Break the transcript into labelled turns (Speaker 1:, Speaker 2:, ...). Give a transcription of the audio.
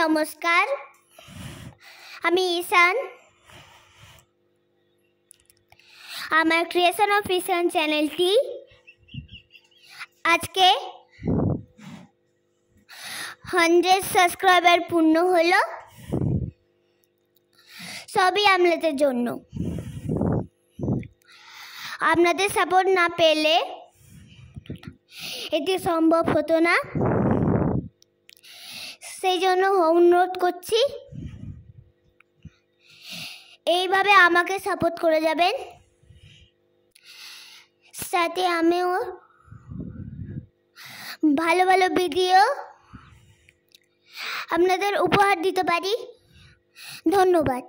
Speaker 1: নমস্কার, আমি ঈশান। আমার ক্রিয়েশন অফ ঈশান চ্যানেলটি আজকে 100 সাবস্ক্রাইবার পূর্ণ হলো। সবই আপনাদের জন্য। আপনাদের সাপোর্ট না পেলে এটি সম্ভব হতো না। সেই জন্য অনুরোধ করছি, এইভাবে আমাকে সাপোর্ট করে যাবেন, সাথে আমিও ভালো ভালো ভিডিও আপনাদের উপহার দিতে পারি। ধন্যবাদ।